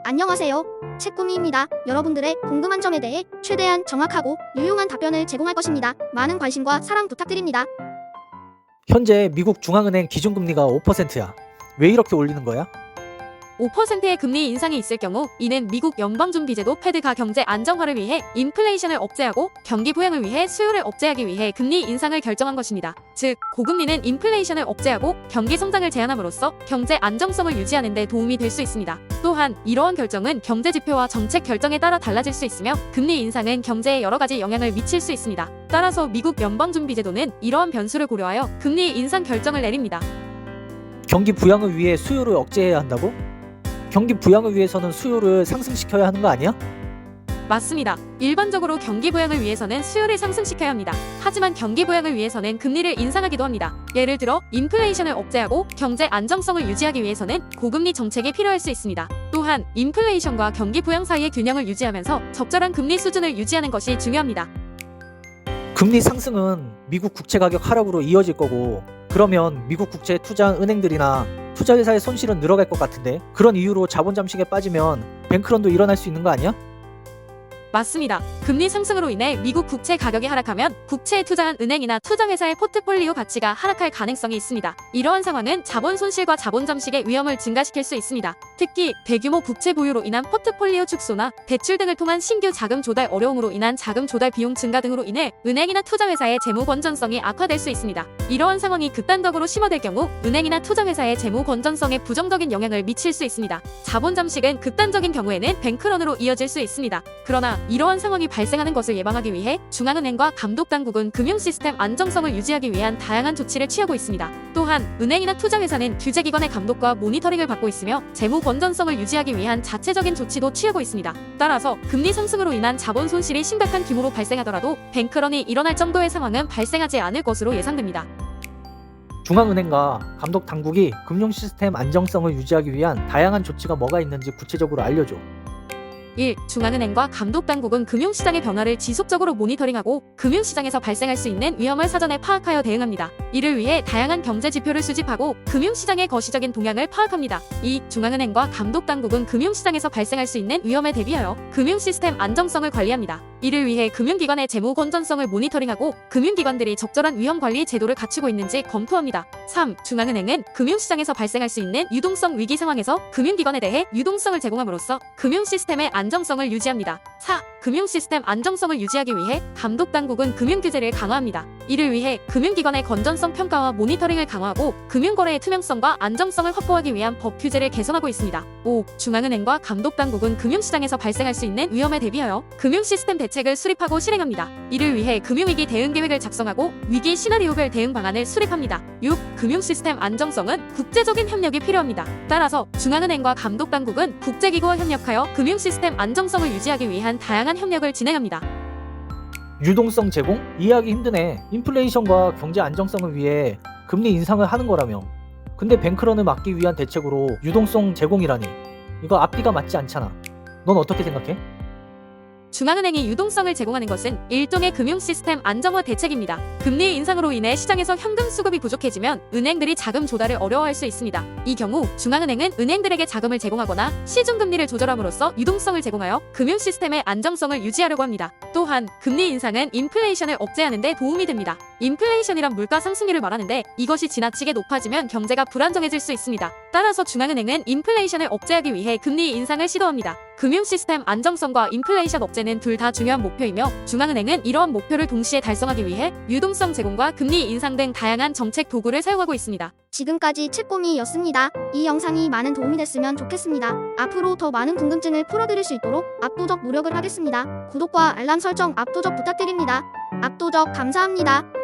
안녕하세요. 책꾸미입니다. 여러분들의 궁금한 점에 대해 최대한 정확하고 유용한 답변을 제공할 것입니다. 많은 관심과 사랑 부탁드립니다. 현재 미국 중앙은행 기준금리가 5%야. 왜 이렇게 올리는 거야? 5%의 금리 인상이 있을 경우 이는 미국 연방준비제도 패드가 경제 안정화를 위해 인플레이션을 억제하고 경기 부양을 위해 수요를 억제하기 위해 금리 인상을 결정한 것입니다. 즉, 고금리는 인플레이션을 억제하고 경기 성장을 제한함으로써 경제 안정성을 유지하는 데 도움이 될 수 있습니다. 또한 이러한 결정은 경제 지표와 정책 결정에 따라 달라질 수 있으며 금리 인상은 경제에 여러 가지 영향을 미칠 수 있습니다. 따라서 미국 연방준비제도는 이러한 변수를 고려하여 금리 인상 결정을 내립니다. 경기 부양을 위해 수요를 억제해야 한다고? 경기 부양을 위해서는 수요를 상승시켜야 하는 거 아니야? 맞습니다. 일반적으로 경기 부양을 위해서는 수요를 상승시켜야 합니다. 하지만 경기 부양을 위해서는 금리를 인상하기도 합니다. 예를 들어 인플레이션을 억제하고 경제 안정성을 유지하기 위해서는 고금리 정책이 필요할 수 있습니다. 또한 인플레이션과 경기 부양 사이의 균형을 유지하면서 적절한 금리 수준을 유지하는 것이 중요합니다. 금리 상승은 미국 국채 가격 하락으로 이어질 거고, 그러면 미국 국채에 투자한 은행들이나 투자회사의 손실은 늘어갈 것 같은데, 그런 이유로 자본 잠식에 빠지면 뱅크런도 일어날 수 있는 거 아니야? 맞습니다. 금리 상승으로 인해 미국 국채 가격이 하락하면 국채에 투자한 은행이나 투자회사의 포트폴리오 가치가 하락할 가능성이 있습니다. 이러한 상황은 자본 손실과 자본 잠식의 위험을 증가시킬 수 있습니다. 특히 대규모 국채 보유로 인한 포트폴리오 축소나 대출 등을 통한 신규 자금 조달 어려움으로 인한 자금 조달 비용 증가 등으로 인해 은행이나 투자회사의 재무 건전성이 악화될 수 있습니다. 이러한 상황이 극단적으로 심화될 경우 은행이나 투자회사의 재무 건전성에 부정적인 영향을 미칠 수 있습니다. 자본 잠식은 극단적인 경우에는 뱅크런으로 이어질 수 있습니다. 그러나 이러한 상황이 발생하는 것을 예방하기 위해 중앙은행과 감독당국은 금융 시스템 안정성을 유지하기 위한 다양한 조치를 취하고 있습니다. 또한 은행이나 투자회사는 규제기관의 감독과 모니터링을 받고 있으며 재무 건전성을 유지하기 위한 자체적인 조치도 취하고 있습니다. 따라서 금리 상승으로 인한 자본 손실이 심각한 규모로 발생하더라도 뱅크런이 일어날 정도의 상황은 발생하지 않을 것으로 예상됩니다. 중앙은행과 감독당국이 금융 시스템 안정성을 유지하기 위한 다양한 조치가 뭐가 있는지 구체적으로 알려줘. 1. 중앙은행과 감독당국은 금융시장의 변화를 지속적으로 모니터링하고 금융시장에서 발생할 수 있는 위험을 사전에 파악하여 대응합니다. 이를 위해 다양한 경제 지표를 수집하고 금융시장의 거시적인 동향을 파악합니다. 2. 중앙은행과 감독당국은 금융시장에서 발생할 수 있는 위험에 대비하여 금융시스템 안정성을 관리합니다. 이를 위해 금융기관의 재무 건전성을 모니터링하고 금융기관들이 적절한 위험관리 제도를 갖추고 있는지 검토합니다. 3. 중앙은행은 금융시장에서 발생할 수 있는 유동성 위기 상황에서 금융기관에 대해 유동성을 제공함으로써 금융시스템의 안정성을 유지합니다. 4. 금융시스템 안정성을 유지하기 위해 감독당국은 금융규제를 강화합니다. 이를 위해 금융기관의 건전성 평가와 모니터링을 강화하고 금융거래의 투명성과 안정성을 확보하기 위한 법 규제를 개선하고 있습니다. 5. 중앙은행과 감독당국은 금융시장에서 발생할 수 있는 위험에 대비하여 금융시스템 대책을 수립하고 실행합니다. 이를 위해 금융위기 대응 계획을 작성하고 위기 시나리오별 대응 방안을 수립합니다. 6. 금융시스템 안정성은 국제적인 협력이 필요합니다. 따라서 중앙은행과 감독당국은 국제기구와 협력하여 금융시스템 안정성을 유지하기 위한 다양한 협력을 진행합니다. 유동성 제공? 이해하기 힘드네. 인플레이션과 경제 안정성을 위해 금리 인상을 하는 거라며. 근데 뱅크런을 막기 위한 대책으로 유동성 제공이라니. 이거 앞뒤가 맞지 않잖아. 넌 어떻게 생각해? 중앙은행이 유동성을 제공하는 것은 일종의 금융 시스템 안정화 대책입니다. 금리 인상으로 인해 시장에서 현금 수급이 부족해지면 은행들이 자금 조달을 어려워할 수 있습니다. 이 경우 중앙은행은 은행들에게 자금을 제공하거나 시중금리를 조절함으로써 유동성을 제공하여 금융 시스템의 안정성을 유지하려고 합니다. 또한 금리 인상은 인플레이션을 억제하는 데 도움이 됩니다. 인플레이션이란 물가 상승률을 말하는데 이것이 지나치게 높아지면 경제가 불안정해질 수 있습니다. 따라서 중앙은행은 인플레이션을 억제하기 위해 금리 인상을 시도합니다. 금융 시스템 안정성과 인플레이션 억제는 둘 다 중요한 목표이며 중앙은행은 이러한 목표를 동시에 달성하기 위해 유동성 제공과 금리 인상 등 다양한 정책 도구를 사용하고 있습니다. 지금까지 책꾸미였습니다. 이 영상이 많은 도움이 됐으면 좋겠습니다. 앞으로 더 많은 궁금증을 풀어드릴 수 있도록 압도적 노력을 하겠습니다. 구독과 알람 설정 압도적 부탁드립니다. 압도적 감사합니다.